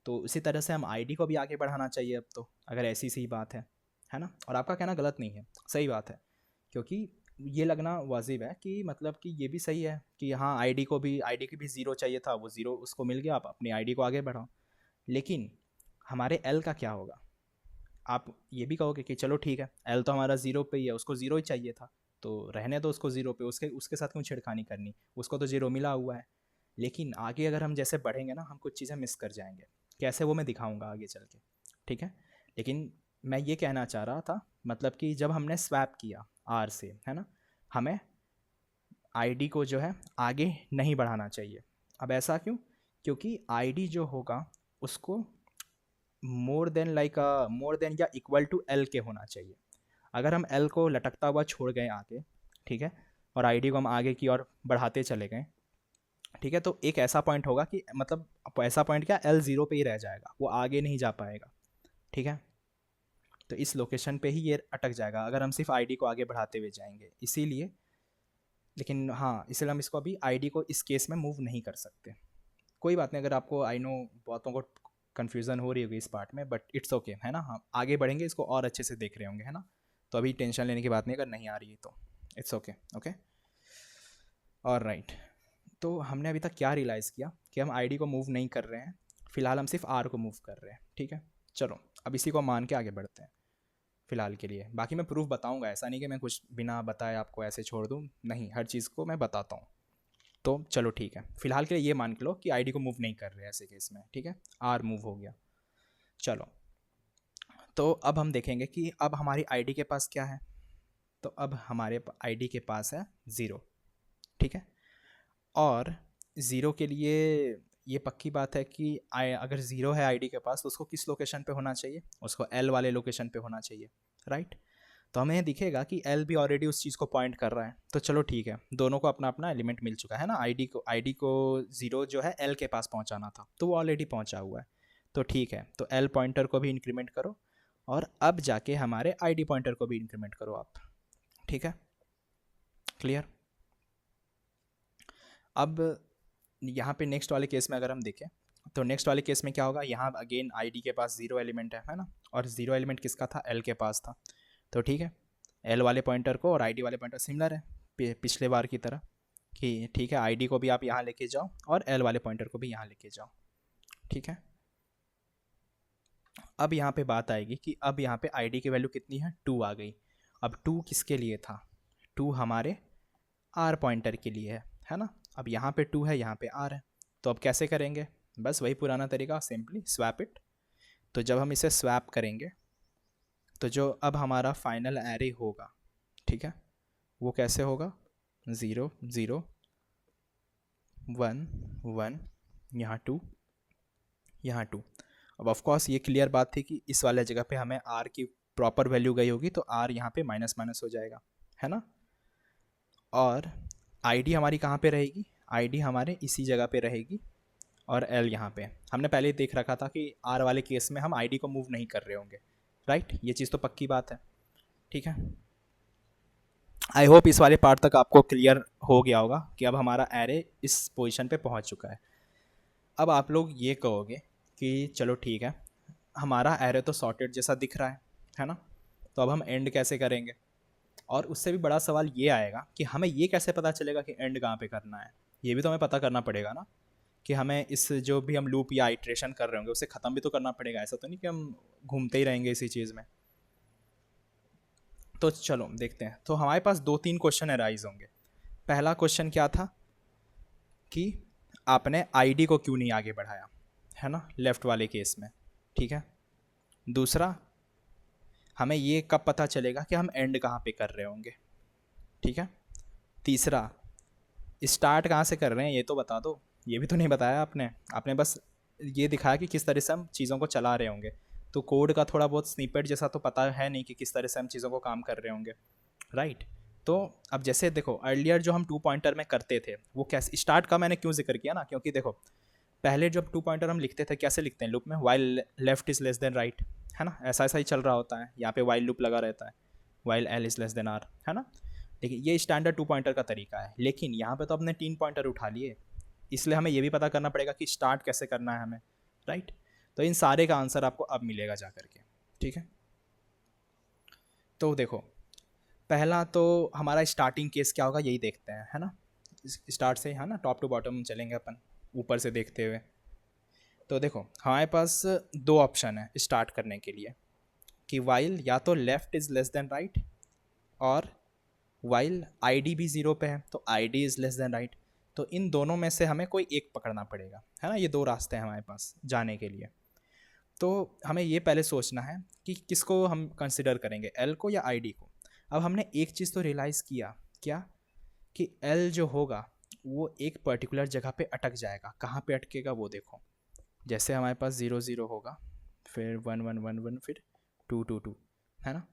तो इसी तरह से हम आईडी को भी आगे बढ़ाना चाहिए अब तो, अगर ऐसी सी बात है ना। और आपका कहना गलत नहीं है, सही बात है, क्योंकि ये लगना वाजिब है कि मतलब कि ये भी सही है कि हाँ आईडी की भी ज़ीरो चाहिए था, वो ज़ीरो उसको मिल गया, आप अपनी आईडी को आगे बढ़ाओ। लेकिन हमारे एल का क्या होगा, आप ये भी कहोगे कि चलो ठीक है, एल तो हमारा ज़ीरो पे ही है, उसको ज़ीरो ही चाहिए था, तो रहने दो उसको ज़ीरो पे, उसके उसके साथ क्यों छेड़खानी करनी, उसको तो ज़ीरो मिला हुआ है। लेकिन आगे अगर हम जैसे बढ़ेंगे ना, हम कुछ चीज़ें मिस कर जाएंगे, कैसे वो मैं दिखाऊंगा आगे चल के, ठीक है। लेकिन मैं ये कहना चाह रहा था, मतलब कि जब हमने स्वैप किया आर से, है ना, हमें आईडी को जो है आगे नहीं बढ़ाना चाहिए। अब ऐसा क्यों, क्योंकि आईडी जो होगा उसको मोर देन या इक्वल टू एल के होना चाहिए। अगर हम एल को लटकता हुआ छोड़ गए आगे, ठीक है, और आईडी को हम आगे की ओर बढ़ाते चले गए, ठीक है, तो एक ऐसा पॉइंट होगा कि मतलब ऐसा पॉइंट क्या, एल ज़ीरो पे ही रह जाएगा, वो आगे नहीं जा पाएगा, ठीक है। तो इस लोकेशन पे ही ये अटक जाएगा अगर हम सिर्फ आईडी को आगे बढ़ाते हुए जाएंगे, इसीलिए। लेकिन हाँ, इसलिए हम इसको अभी आईडी को इस केस में मूव नहीं कर सकते। कोई बात नहीं, अगर आपको, आई नो बहुतों को कन्फ्यूज़न हो रही होगी इस पार्ट में, बट इट्स ओके, है ना, हम आगे बढ़ेंगे इसको और अच्छे से देख रहे होंगे, है ना। तो अभी टेंशन लेने की बात नहीं, अगर नहीं आ रही है तो इट्स ओके, ओके, और राइट। तो हमने अभी तक क्या रियलाइज़ किया कि हम आईडी को मूव नहीं कर रहे हैं, फ़िलहाल हम सिर्फ आर को मूव कर रहे हैं, ठीक है। चलो अब इसी को मान के आगे बढ़ते हैं फ़िलहाल के लिए। बाकी मैं प्रूफ बताऊंगा, ऐसा नहीं कि मैं कुछ बिना बताए आपको ऐसे छोड़ दूँ, नहीं, हर चीज़ को मैं बताता हूँ। तो चलो ठीक है, फिलहाल के लिए ये मान के लो कि आईडी को मूव नहीं कर रहे ऐसे केस में, ठीक है, आर मूव हो गया। चलो, तो अब हम देखेंगे कि अब हमारी आईडी के पास क्या है। तो अब हमारे आईडी के पास है ज़ीरो, ठीक है। और ज़ीरो के लिए ये पक्की बात है कि अगर ज़ीरो है आईडी के पास तो उसको किस लोकेशन पे होना चाहिए, उसको एल वाले लोकेशन पे होना चाहिए, राइट। तो हमें दिखेगा कि एल भी ऑलरेडी उस चीज़ को पॉइंट कर रहा है, तो चलो ठीक है, दोनों को अपना अपना एलिमेंट मिल चुका है ना। आईडी को ज़ीरो जो है एल के पास पहुंचाना था, तो वो ऑलरेडी पहुंचा हुआ है, तो ठीक है। तो एल पॉइंटर को भी इंक्रीमेंट करो और अब जाके हमारे आईडी पॉइंटर को भी इंक्रीमेंट करो आप, ठीक है, क्लियर। अब यहाँ पे नेक्स्ट वाले केस में अगर हम देखें, तो नेक्स्ट वाले केस में क्या होगा, यहाँ अगेन आईडी के पास ज़ीरो एलिमेंट है ना, और ज़ीरो एलिमेंट किसका था, एल के पास था। तो ठीक है, एल वाले पॉइंटर को और आईडी वाले पॉइंटर सिमिलर है पिछले बार की तरह, कि ठीक है आईडी को भी आप यहाँ लेके जाओ और एल वाले पॉइंटर को भी यहाँ लेके जाओ, ठीक है। अब यहाँ पे बात आएगी कि अब यहाँ पे आईडी की वैल्यू कितनी है, टू आ गई। अब टू किसके लिए था, टू हमारे आर पॉइंटर के लिए है ना। अब यहाँ पे टू है, यहाँ पे आर है, तो अब कैसे करेंगे, बस वही पुराना तरीका, सिंपली स्वैप इट। तो जब हम इसे स्वैप करेंगे तो जो अब हमारा फाइनल एरे होगा, ठीक है, वो कैसे होगा, 0 0 1 1, यहाँ 2, यहाँ 2। अब ऑफ कोर्स ये क्लियर बात थी कि इस वाले जगह पे हमें आर की प्रॉपर वैल्यू गई होगी, तो आर यहाँ पे माइनस माइनस हो जाएगा, है ना। और आईडी हमारी कहाँ पे रहेगी, आईडी हमारे इसी जगह पे रहेगी, और एल यहाँ पे हमने पहले ही देख रखा था कि आर वाले केस में हम आईडी को मूव नहीं कर रहे होंगे, राइट, ये चीज़ तो पक्की बात है, ठीक है। आई होप इस वाले पार्ट तक आपको क्लियर हो गया होगा कि अब हमारा एरे इस पोजीशन पे पहुंच चुका है। अब आप लोग ये कहोगे कि चलो ठीक है, हमारा एरे तो सॉर्टेड जैसा दिख रहा है ना, तो अब हम एंड कैसे करेंगे। और उससे भी बड़ा सवाल ये आएगा कि हमें ये कैसे पता चलेगा कि एंड कहाँ पे करना है, ये भी तो हमें पता करना पड़ेगा ना, कि हमें इस जो भी हम लूप या आइट्रेशन कर रहे होंगे उसे ख़त्म भी तो करना पड़ेगा, ऐसा तो नहीं कि हम घूमते ही रहेंगे इसी चीज़ में। तो चलो देखते हैं। तो हमारे पास 2-3 क्वेश्चन अराइज होंगे। पहला क्वेश्चन क्या था कि आपने आईडी को क्यों नहीं आगे बढ़ाया, है ना, लेफ़्ट वाले केस में, ठीक है। दूसरा, हमें ये कब पता चलेगा कि हम एंड कहाँ पे कर रहे होंगे, ठीक है। तीसरा, स्टार्ट कहाँ से कर रहे हैं ये तो बता दो, ये भी तो नहीं बताया आपने, आपने बस ये दिखाया कि किस तरह से हम चीज़ों को चला रहे होंगे, तो कोड का थोड़ा बहुत स्निपेट जैसा तो पता है नहीं कि किस तरह से हम चीज़ों को काम कर रहे होंगे, राइट। तो अब जैसे देखो अर्लियर जो हम 2 पॉइंटर में करते थे वो कैसे, स्टार्ट का मैंने क्यों जिक्र किया ना, क्योंकि देखो पहले जब 2 पॉइंटर हम लिखते थे कैसे लिखते हैं लूप में, while left is less then right, है ना, ऐसा ऐसा ही चल रहा होता है, यहाँ पे वाइल लूप लगा रहता है, while L is less than R, है ना। देखिए ये स्टैंडर्ड 2 पॉइंटर का तरीका है, लेकिन यहाँ पे तो अपने 3 पॉइंटर उठा लिए, इसलिए हमें ये भी पता करना पड़ेगा कि स्टार्ट कैसे करना है हमें, राइट। तो इन सारे का आंसर आपको अब मिलेगा जा करके, ठीक है। तो देखो पहला तो हमारा स्टार्टिंग केस क्या होगा यही देखते हैं, है ना, स्टार्ट से, है ना, टॉप टू बॉटम चलेंगे अपन ऊपर से देखते हुए। तो देखो हमारे पास 2 ऑप्शन है स्टार्ट करने के लिए, कि वाइल या तो left is less then right, और वाइल आईडी भी 0 पे है तो ID is less then right. तो इन दोनों में से हमें कोई एक पकड़ना पड़ेगा, है ना, ये 2 रास्ते हैं हमारे पास जाने के लिए। तो हमें ये पहले सोचना है कि किसको हम कंसिडर करेंगे, एल को या आईडी को। अब हमने एक चीज़ तो रियलाइज़ किया, क्या, कि एल जो होगा वो एक पर्टिकुलर जगह पे अटक जाएगा, कहाँ पे अटकेगा वो देखो, जैसे हमारे पास 0 0 होगा, फिर 1 1 1 1, फिर 2 2 2, है ना।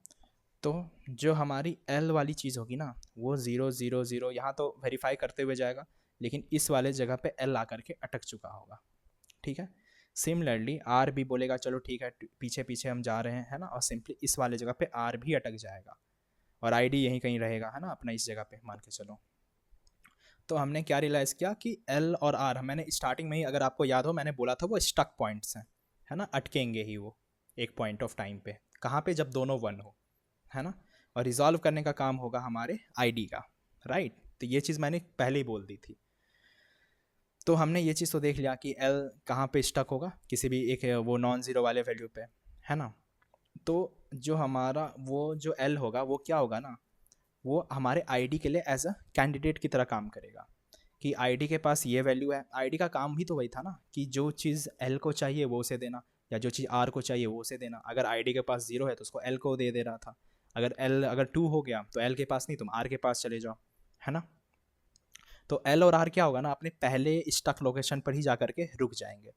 तो जो हमारी एल वाली चीज़ होगी ना वो 0 0 0 यहाँ तो वेरीफाई करते हुए जाएगा, लेकिन इस वाले जगह पे एल आकर के अटक चुका होगा, ठीक है। सिमिलरली आर भी बोलेगा चलो ठीक है पीछे पीछे हम जा रहे हैं, है ना, और सिंपली इस वाले जगह पे आर भी अटक जाएगा, और आईडी यहीं कहीं रहेगा, है ना, अपना इस जगह पे मान के चलो। तो हमने क्या रियलाइज़ किया कि एल और आर, मैंने स्टार्टिंग में ही अगर आपको याद हो मैंने बोला था वो स्टक पॉइंट्स हैं, है ना, अटकेंगे ही वो एक पॉइंट ऑफ टाइम पे, कहाँ पे, जब दोनों 1 हो, है ना। और रिजॉल्व करने का काम होगा हमारे आईडी का, राइट। तो ये चीज़ मैंने पहले ही बोल दी थी। तो हमने ये चीज़ तो देख लिया कि एल कहाँ पे स्टक होगा, किसी भी एक वो नॉन ज़ीरो वाले वैल्यू पे, है ना। तो जो हमारा वो जो एल होगा वो क्या होगा ना, वो हमारे आईडी के लिए एज अ कैंडिडेट की तरह काम करेगा, कि आईडी के पास ये वैल्यू है। आईडी का काम भी तो वही था ना, कि जो चीज़ एल को चाहिए वो उसे देना, या जो चीज़ आर को चाहिए वो उसे देना। अगर आईडी के पास 0 है तो उसको एल को दे रहा था, अगर 2 हो गया तो एल के पास नहीं, तुम आर के पास चले जाओ, है ना। तो एल और आर क्या होगा ना, अपने पहले स्टक लोकेशन पर ही जा करके रुक जाएंगे,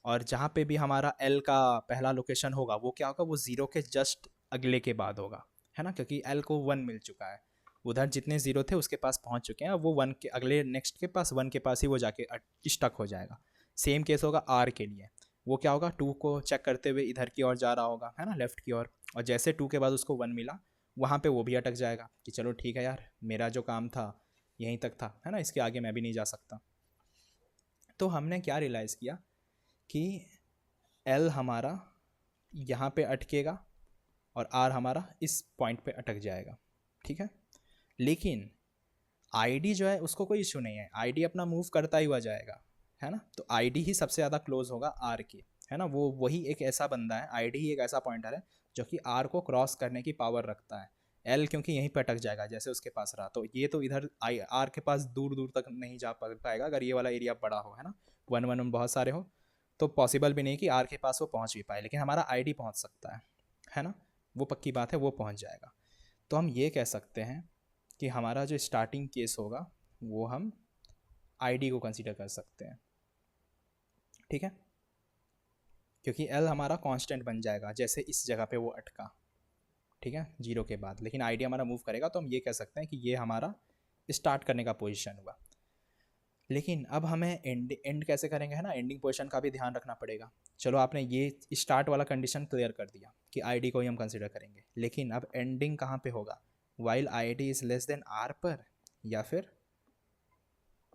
और जहाँ पे भी हमारा एल का पहला लोकेशन होगा वो क्या होगा, वो 0 के जस्ट अगले के बाद होगा, है ना, क्योंकि एल को 1 मिल चुका है, उधर जितने 0 थे उसके पास पहुँच चुके हैं, वो 1 के अगले नेक्स्ट के पास 1 के पास ही वो जाके स्टक हो जाएगा। सेम केस होगा आर के लिए, वो क्या होगा 2 को चेक करते हुए इधर की ओर जा रहा होगा, है ना, लेफ्ट की ओर, और जैसे 2 के बाद उसको 1 मिला वहाँ पे वो भी अटक जाएगा कि चलो ठीक है यार मेरा जो काम था यहीं तक था, है ना, इसके आगे मैं भी नहीं जा सकता। तो हमने क्या रियलाइज़ किया कि एल हमारा यहाँ पे अटकेगा और आर हमारा इस पॉइंट पे अटक जाएगा, ठीक है। लेकिन आईडी जो है उसको कोई इशू नहीं है, आईडी अपना मूव करता ही हुआ जाएगा, है ना। तो आईडी ही सबसे ज़्यादा क्लोज होगा आर के, है ना, वही एक ऐसा बंदा है, आईडी ही एक ऐसा पॉइंटर है जो कि आर को क्रॉस करने की पावर रखता है। एल क्योंकि यहीं पे अटक जाएगा जैसे उसके पास रहा, तो ये तो इधर आई आर के पास दूर दूर तक नहीं जा पाएगा अगर ये वाला एरिया बड़ा हो, है ना, वन वन वन बहुत सारे हो, तो पॉसिबल भी नहीं कि आर के पास वो पहुंच भी पाए, लेकिन हमारा आईडी पहुंच सकता है ना, वो पक्की बात है, वो पहुंच जाएगा। तो हम ये कह सकते हैं कि हमारा जो स्टार्टिंग केस होगा वो हम आईडी को कंसीडर कर सकते हैं, ठीक है, क्योंकि एल हमारा कांस्टेंट बन जाएगा जैसे इस जगह पे वो अटका, ठीक है, जीरो के बाद, लेकिन आईडी हमारा मूव करेगा, तो हम ये कह सकते हैं कि ये हमारा स्टार्ट करने का पोजीशन हुआ। लेकिन अब हमें एंड कैसे करेंगे, है ना, एंडिंग पोजीशन का भी ध्यान रखना पड़ेगा। चलो आपने ये स्टार्ट वाला कंडीशन क्लियर कर दिया कि आईडी को ही हम कंसिडर करेंगे, लेकिन अब एंडिंग कहाँ पे होगा, while ID is less than R पर, या फिर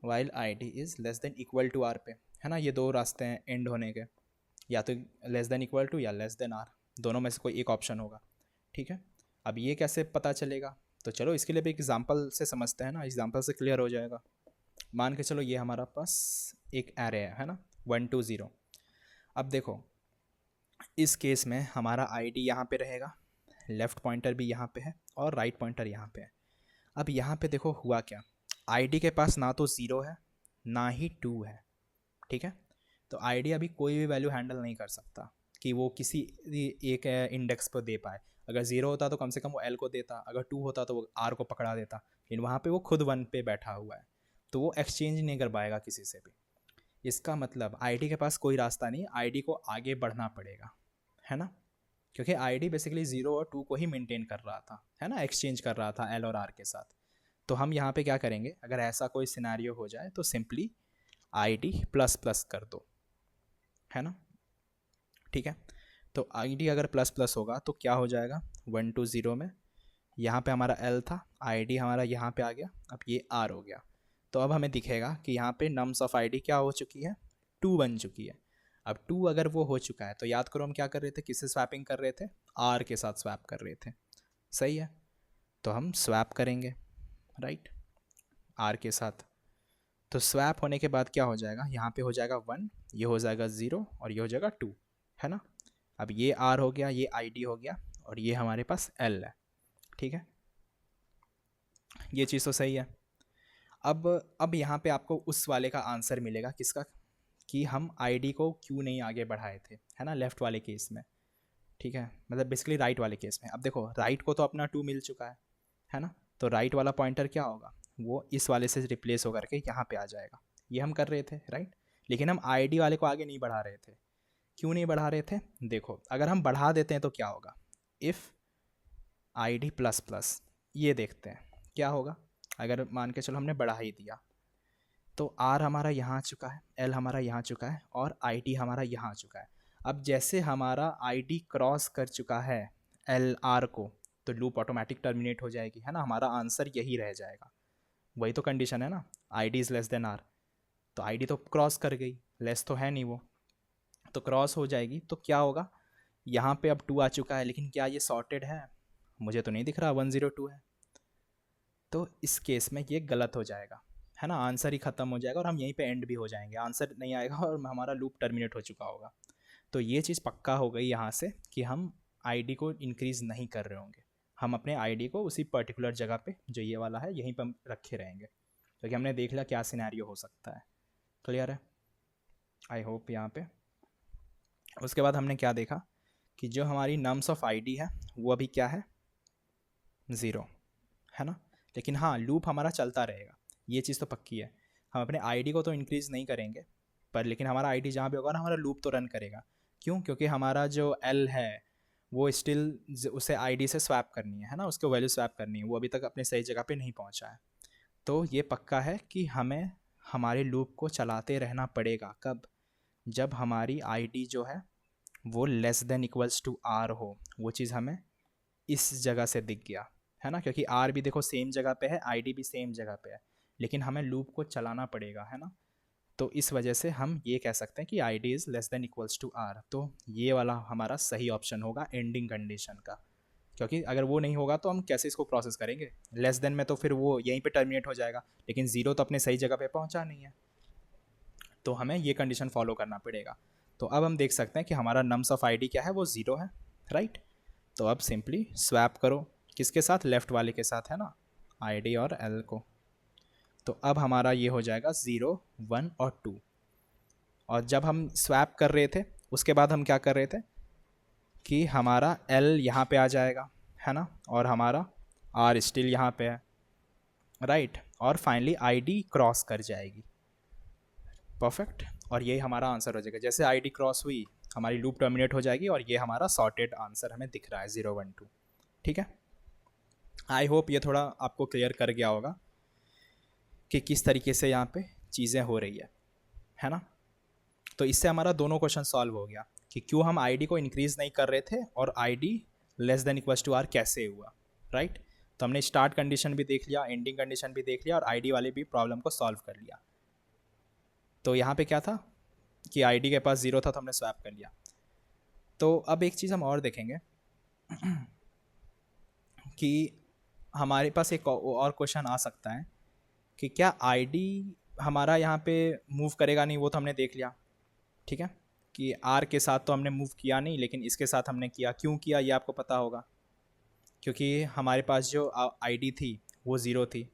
while ID is less than equal to R पे, है ना, ये दो रास्ते हैं एंड होने के, या तो लेस देन इक्वल टू या लेस देन आर, दोनों में से कोई एक ऑप्शन होगा, ठीक है। अब ये कैसे पता चलेगा, तो चलो इसके लिए भी एग्जांपल से समझते हैं ना, एग्जांपल से क्लियर हो जाएगा। मान के चलो ये हमारा पास एक एरे है ना, 1 2 0। अब देखो इस केस में हमारा आईडी यहाँ पे रहेगा, लेफ़्ट पॉइंटर भी यहाँ पे है और राइट पॉइंटर यहाँ पे है। अब यहाँ पे देखो हुआ क्या, आईडी के पास ना तो 0 है ना ही 2 है, ठीक है, तो आईडी अभी कोई भी वैल्यू हैंडल नहीं कर सकता कि वो किसी एक इंडेक्स पर दे पाए। अगर 0 होता तो कम से कम वो एल को देता, अगर 2 होता तो वो आर को पकड़ा देता, लेकिन वहाँ पे वो खुद 1 पे बैठा हुआ है, तो वो एक्सचेंज नहीं कर पाएगा किसी से भी। इसका मतलब आईडी के पास कोई रास्ता नहीं, आईडी को आगे बढ़ना पड़ेगा, है ना, क्योंकि आईडी बेसिकली 0 और 2 को ही मेंटेन कर रहा था, है ना, एक्सचेंज कर रहा था एल और आर के साथ। तो हम यहाँ पे क्या करेंगे, अगर ऐसा कोई सिनेरियो हो जाए तो सिंपली आईडी प्लस प्लस कर दो, है ना, ठीक है। तो आईडी अगर प्लस प्लस होगा तो क्या हो जाएगा, 1 2 0 में यहाँ पे हमारा एल था, आईडी हमारा यहाँ पे आ गया, अब ये आर हो गया, तो अब हमें दिखेगा कि यहाँ पे नम्स ऑफ आईडी क्या हो चुकी है, 2 बन चुकी है। अब 2 अगर वो हो चुका है तो याद करो हम क्या कर रहे थे, किससे स्वैपिंग कर रहे थे, आर के साथ स्वैप कर रहे थे, सही है, तो हम स्वैप करेंगे, राइट, आर के साथ। तो स्वैप होने के बाद क्या हो जाएगा, यहाँ पे हो जाएगा 1, ये हो जाएगा 0 और ये हो जाएगा 2, है ना। अब ये आर हो गया, ये आईडी हो गया और ये हमारे पास एल है, ठीक है, ये चीज़ तो सही है। अब यहाँ पे आपको उस वाले का आंसर मिलेगा, किसका, कि हम आईडी को क्यों नहीं आगे बढ़ाए थे, है ना, लेफ़्ट वाले केस में, ठीक है, मतलब बेसिकली राइट वाले केस में। अब देखो राइट को तो अपना 2 मिल चुका है ना, तो राइट वाला पॉइंटर क्या होगा, वो इस वाले से रिप्लेस होकर के यहाँ पे आ जाएगा, ये हम कर रहे थे, राइट, लेकिन हम आईडी वाले को आगे नहीं बढ़ा रहे थे। क्यों नहीं बढ़ा रहे थे, देखो अगर हम बढ़ा देते हैं तो क्या होगा, इफ़ आईडी प्लस प्लस, ये देखते हैं क्या होगा। अगर मान के चलो हमने बढ़ा ही दिया तो आर हमारा यहाँ आ चुका है, एल हमारा यहाँ आ चुका है और आईडी हमारा यहाँ आ चुका है। अब जैसे हमारा आईडी क्रॉस कर चुका है एल आर को, तो लूप ऑटोमेटिक टर्मिनेट हो जाएगी, है ना, हमारा आंसर यही रह जाएगा, वही तो कंडीशन है ना, ID is less than R, तो आईडी तो क्रॉस कर गई, लेस तो है नहीं वो, तो क्रॉस हो जाएगी, तो क्या होगा, यहाँ पे अब 2 आ चुका है, लेकिन क्या ये सॉर्टेड है, मुझे तो नहीं दिख रहा 102 है, तो इस केस में ये गलत हो जाएगा, है ना, आंसर ही ख़त्म हो जाएगा और हम यहीं पे एंड भी हो जाएंगे, आंसर नहीं आएगा और हमारा लूप टर्मिनेट हो चुका होगा। तो ये चीज़ पक्का हो गई यहाँ से कि हम आईडी को इंक्रीज़ नहीं कर रहे होंगे, हम अपने आईडी को उसी पर्टिकुलर जगह पे जो ये वाला है यहीं पर रखे रहेंगे, क्योंकि हमने देख लिया क्या सिनेरियो हो सकता है। क्लियर है, आई होप यहाँ पे। उसके बाद हमने क्या देखा कि जो हमारी नम्स ऑफ आईडी है वो अभी क्या है, 0, है ना, लेकिन हाँ लूप हमारा चलता रहेगा, ये चीज़ तो पक्की है, हम अपने आईडी को तो इंक्रीज़ नहीं करेंगे पर लेकिन हमारा आईडी जहाँ पे होगा ना हमारा लूप तो रन करेगा। क्यों, क्योंकि हमारा जो एल है वो स्टिल उसे आईडी से स्वैप करनी है ना, उसको वैल्यू स्वैप करनी है, वो अभी तक अपने सही जगह पे नहीं पहुँचा है। तो ये पक्का है कि हमें हमारे लूप को चलाते रहना पड़ेगा, कब, जब हमारी आईडी जो है वो less than equals to R हो, वो चीज़ हमें इस जगह से दिख गया, है ना, क्योंकि आर भी देखो सेम जगह पे है, आईडी भी सेम जगह पे है, लेकिन हमें लूप को चलाना पड़ेगा, है ना, तो इस वजह से हम ये कह सकते हैं कि ID is less than equals to R. तो ये वाला हमारा सही ऑप्शन होगा एंडिंग कंडीशन का, क्योंकि अगर वो नहीं होगा तो हम कैसे इसको प्रोसेस करेंगे, लेस देन में तो फिर वो यहीं पे टर्मिनेट हो जाएगा, लेकिन 0 तो अपने सही जगह पे पहुंचा नहीं है, तो हमें ये कंडीशन फॉलो करना पड़ेगा। तो अब हम देख सकते हैं कि हमारा नम्स ऑफ आईडी क्या है, वो 0 है, राइट। तो अब सिंपली स्वैप करो, किसके साथ, लेफ़्ट वाले के साथ, है ना, ID और L को। तो अब हमारा ये हो जाएगा 0 1 और 2। और जब हम स्वैप कर रहे थे उसके बाद हम क्या कर रहे थे कि हमारा L यहाँ पे आ जाएगा, है ना, और हमारा R स्टिल यहाँ पे है, राइट, और फाइनली ID क्रॉस कर जाएगी। परफेक्ट। और ये हमारा आंसर हो जाएगा। जैसे ID क्रॉस हुई हमारी लूप टर्मिनेट हो जाएगी और ये हमारा सॉर्टेड आंसर हमें दिख रहा है 0 1 2। ठीक है, आई होप ये थोड़ा आपको क्लियर कर गया होगा कि किस तरीके से यहाँ पे चीज़ें हो रही है ना। तो इससे हमारा दोनों क्वेश्चन सॉल्व हो गया कि क्यों हम ID को इंक्रीज़ नहीं कर रहे थे और ID less than equals to R कैसे हुआ, राइट। तो हमने स्टार्ट कंडीशन भी देख लिया, एंडिंग कंडीशन भी देख लिया और ID वाले भी प्रॉब्लम को सॉल्व कर लिया। तो यहाँ पे क्या था कि ID के पास 0 था तो हमने स्वैप कर लिया। तो अब एक चीज़ हम और देखेंगे कि हमारे पास एक और क्वेश्चन आ सकता है कि क्या ID हमारा यहाँ पे मूव करेगा नहीं, वो तो हमने देख लिया, ठीक है, कि R के साथ तो हमने मूव किया नहीं लेकिन इसके साथ हमने किया। क्यों किया ये आपको पता होगा, क्योंकि हमारे पास जो ID थी वो 0 थी,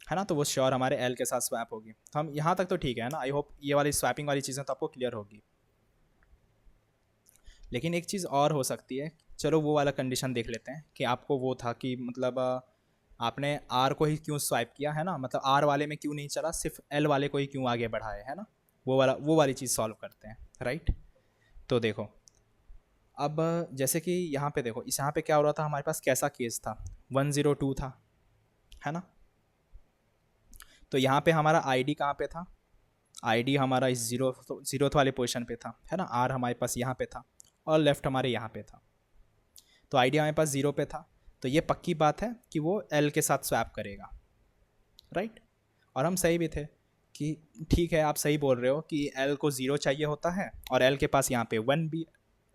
है ना, तो वो श्योर हमारे L के साथ स्वैप होगी। तो हम यहाँ तक तो ठीक है ना, आई होप ये वाली स्वैपिंग वाली चीज़ें तो आपको क्लियर होगी। लेकिन एक चीज़ और हो सकती है, चलो वो वाला कंडीशन देख लेते हैं कि आपको वो था कि मतलब आपने R को ही क्यों स्वाइप किया, है ना, मतलब R वाले में क्यों नहीं चला, सिर्फ L वाले को ही क्यों आगे बढ़ाए, है ना, वो वाली चीज़ सॉल्व करते हैं, राइट। तो देखो अब जैसे कि यहाँ पे देखो, इस यहाँ पे क्या हो रहा था, हमारे पास कैसा केस था, 102 था, है ना। तो यहाँ पे हमारा ID कहाँ पे था, ID हमारा इस जीरोथ वाले पोजीशन पे था, है ना, R हमारे पास यहाँ पे था और लेफ्ट हमारे यहाँ पे था। तो ID हमारे पास 0 पे था, तो ये पक्की बात है कि वो L के साथ स्वैप करेगा, राइट। और हम सही भी थे कि ठीक है, आप सही बोल रहे हो कि L को 0 चाहिए होता है और L के पास यहाँ पे 1 भी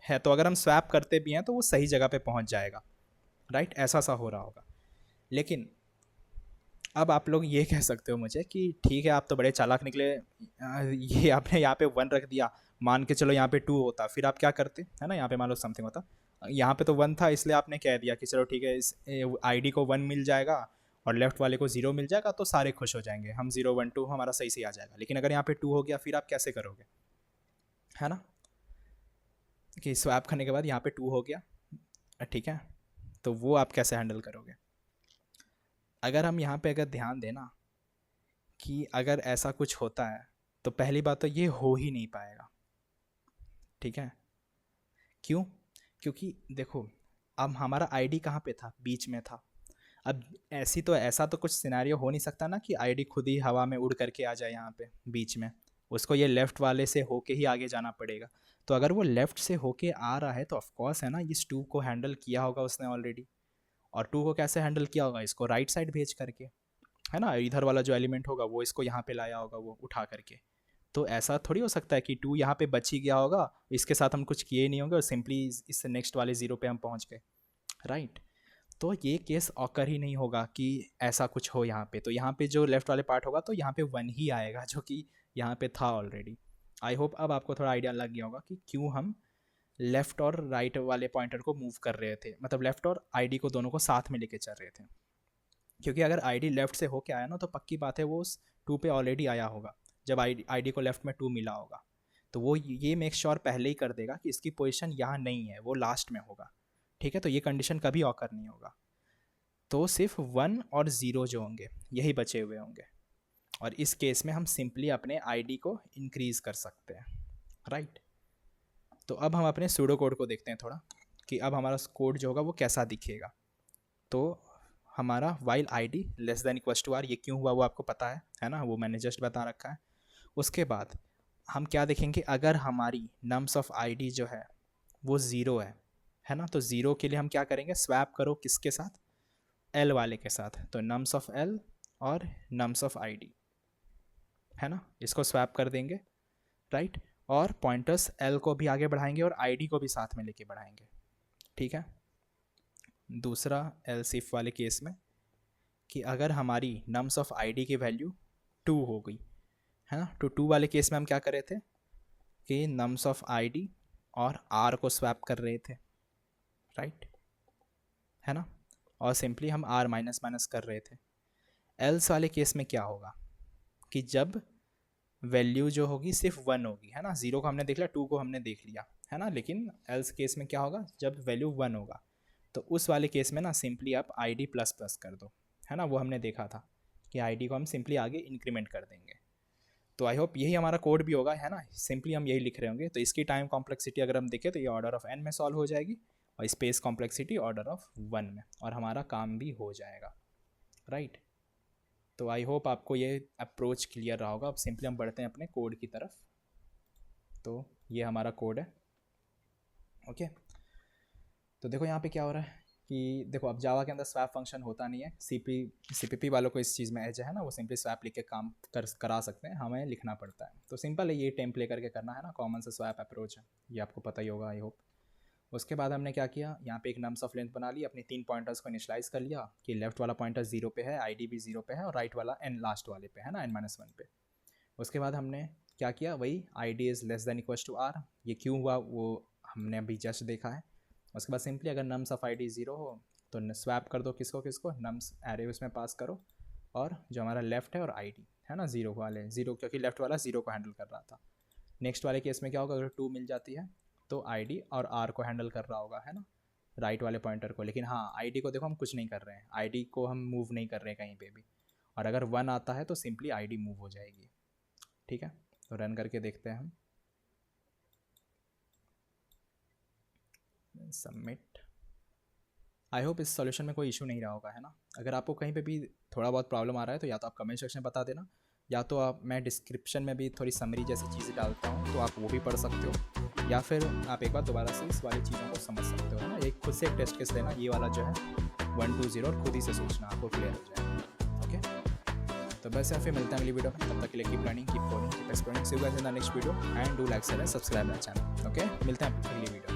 है, तो अगर हम स्वैप करते भी हैं तो वो सही जगह पे पहुँच जाएगा, राइट, ऐसा सा हो रहा होगा। लेकिन अब आप लोग ये कह सकते हो मुझे कि ठीक है, आप तो बड़े चालाक निकले, ये आपने यहाँ पे 1 रख दिया, मान के चलो यहाँ पे 2 होता, फिर आप क्या करते, है ना, यहाँ पे मान लो समथिंग होता, यहाँ पे तो 1 था इसलिए आपने कह दिया कि चलो ठीक है, इस ID को 1 मिल जाएगा और लेफ्ट वाले को 0 मिल जाएगा तो सारे खुश हो जाएंगे, हम 0 1 2 हमारा सही से आ जाएगा। लेकिन अगर यहाँ पे 2 हो गया फिर आप कैसे करोगे, है ना, कि स्वैप करने के बाद यहाँ पे 2 हो गया, ठीक है, तो वो आप कैसे हैंडल करोगे। अगर हम यहाँ पे अगर ध्यान देना कि अगर ऐसा कुछ होता है तो पहली बात तो ये हो ही नहीं पाएगा, ठीक है। क्यों, क्योंकि देखो अब हमारा ID कहाँ पे था, बीच में था। अब ऐसा तो कुछ सिनेरियो हो नहीं सकता ना कि ID खुद ही हवा में उड़ करके आ जाए यहाँ पे बीच में, उसको ये लेफ़्ट वाले से होके ही आगे जाना पड़ेगा। तो अगर वो लेफ़्ट से होके आ रहा है तो ऑफकोर्स है ना, इस 2 को हैंडल किया होगा उसने ऑलरेडी, और 2 को कैसे हैंडल किया होगा, इसको राइट साइड भेज करके, है ना, इधर वाला जो एलिमेंट होगा वो इसको यहाँ पे लाया होगा वो उठा करके। तो ऐसा थोड़ी हो सकता है कि 2 यहाँ पे बच ही गया होगा, इसके साथ हम कुछ किए ही नहीं होंगे और सिंपली इस नेक्स्ट वाले 0 पे हम पहुँच गए, राइट। तो ये केस ऑकर ही नहीं होगा कि ऐसा कुछ हो यहाँ पे। तो यहाँ पे जो लेफ्ट वाले पार्ट होगा तो यहाँ पे 1 ही आएगा जो कि यहाँ पे था ऑलरेडी। आई होप अब आपको थोड़ा आइडिया लग गया होगा कि क्यों हम लेफ़्ट और राइट वाले पॉइंटर को मूव कर रहे थे, मतलब लेफ़्ट और ID को दोनों को साथ में लेके चल रहे थे। क्योंकि अगर ID लेफ़्ट से होके आया ना तो पक्की बात है वो उस 2 पे ऑलरेडी आया होगा जब ID को लेफ़्ट में 2 मिला होगा। तो वो ये मेक श्योर पहले ही कर देगा कि इसकी पोजीशन यहाँ नहीं है, वो लास्ट में होगा, ठीक है। तो ये कंडीशन कभी ऑकर नहीं होगा। तो सिर्फ 1 और 0 जो होंगे यही बचे हुए होंगे, और इस केस में हम सिंपली अपने ID को इंक्रीज़ कर सकते हैं, राइट। तो अब हम अपने सूडो कोड को देखते हैं थोड़ा कि अब हमारा कोड जो होगा वो कैसा दिखेगा। तो हमारा while ID less than equals to R, ये क्यों हुआ वो आपको पता है ना, वो मैंने जस्ट बता रखा है। उसके बाद हम क्या देखेंगे, अगर हमारी नम्स ऑफ ID जो है वो 0 है ना, तो 0 के लिए हम क्या करेंगे, स्वैप करो किसके साथ, L वाले के साथ। तो नम्स ऑफ L और नम्स ऑफ ID, है ना, इसको स्वैप कर देंगे, राइट। और पॉइंटर्स L को भी आगे बढ़ाएंगे और ID को भी साथ में लेके बढ़ाएंगे, ठीक है। दूसरा एल्स इफ वाले केस में कि अगर हमारी नम्स ऑफ ID की वैल्यू 2 हो गई, है ना, तो 2 वाले केस में हम क्या कर रहे थे कि नम्स ऑफ ID और R को स्वैप कर रहे थे, राइट, है ना। और सिंपली हम आर माइनस माइनस कर रहे थे। एल्स वाले केस में क्या होगा कि जब वैल्यू जो होगी सिर्फ 1 होगी, है ना, 0 को हमने देख लिया, 2 को हमने देख लिया, है ना, लेकिन एल्स केस में क्या होगा, जब वैल्यू 1 होगा तो उस वाले केस में ना सिंपली आप आई डी प्लस प्लस कर दो, है ना, वो हमने देखा था कि आई डी को हम सिंपली आगे इंक्रीमेंट कर देंगे। तो आई होप यही हमारा कोड भी होगा, है ना, सिंपली हम यही लिख रहे होंगे। तो इसकी टाइम कॉम्प्लेक्सिटी अगर हम देखें तो ये ऑर्डर ऑफ n में सॉल्व हो जाएगी और स्पेस कॉम्प्लेक्सिटी ऑर्डर ऑफ 1 में, और हमारा काम भी हो जाएगा, राइट। तो आई होप आपको ये अप्रोच क्लियर रहा होगा। अब सिंपली हम बढ़ते हैं अपने कोड की तरफ। तो ये हमारा कोड है, ओके। तो देखो यहाँ पे क्या हो रहा है कि देखो अब जावा के अंदर स्वैप फंक्शन होता नहीं है। सीपीपी वालों को इस चीज़ में एज है ना, वो सिंपली स्वैप लिख के काम करा सकते हैं, हमें लिखना पड़ता है। तो सिंपल है, ये टेम्प ले करके करना है ना, कॉमन सा स्वैप अप्रोच है, ये आपको पता ही होगा आई होप। उसके बाद हमने क्या किया, यहाँ पे एक नम्स ऑफ लेंथ बना ली, अपनी 3 पॉइंटर्स को इनिशलाइज कर लिया कि लेफ्ट वाला पॉइंटर 0 पे है, आईडी भी 0 पे है, और राइट वाला एन लास्ट वाले पे है ना, n-1 पे। उसके बाद हमने क्या किया, वही I D is less than equals to R. ये क्यों हुआ वो हमने अभी जस्ट देखा है। उसके बाद सिंपली अगर नम्स ऑफ आई डी 0 हो तो स्वैप कर दो, किसको किसको, नम्स एरे उसमें पास करो, और जो हमारा लेफ्ट है और आई डी है ना 0 वाले 0, क्योंकि लेफ्ट वाला 0 को हैंडल कर रहा था। नेक्स्ट वाले केस में क्या होगा, अगर 2 मिल जाती है तो आई और आर को हैंडल कर रहा होगा, है ना, राइट वाले पॉइंटर को। लेकिन हाँ, आई को देखो हम कुछ नहीं कर रहे हैं, आई को हम मूव नहीं कर रहे हैं कहीं पे भी, और अगर 1 आता है तो सिंपली आई मूव हो जाएगी, ठीक है। तो रन करके देखते हैं हम, सबमिट। आई होप इस सॉल्यूशन में कोई इशू नहीं रहा होगा, है ना। अगर आपको कहीं पे भी थोड़ा बहुत प्रॉब्लम आ रहा है तो या तो आप कमेंट सेक्शन में बता देना, या तो आप, मैं डिस्क्रिप्शन में भी थोड़ी समरी जैसी चीज़ें डालता हूँ तो आप वो भी पढ़ सकते हो, या फिर आप एक बार दोबारा से इस वाली चीज़ों को समझ सकते हो, है ना। एक खुद से एक टेस्ट केस लेना, ये वाला जो है 1 2 0, और खुद ही से सोचना, आपको क्लियर हो जाएगा, ओके। तो बस फिर मिलते हैं अगली वीडियो में, तब तक के लिए keep learning, keep coding, keep exploring. See you guys in the next video and do like share and subscribe my channel, okay. मिलते हैं अगली वीडियो।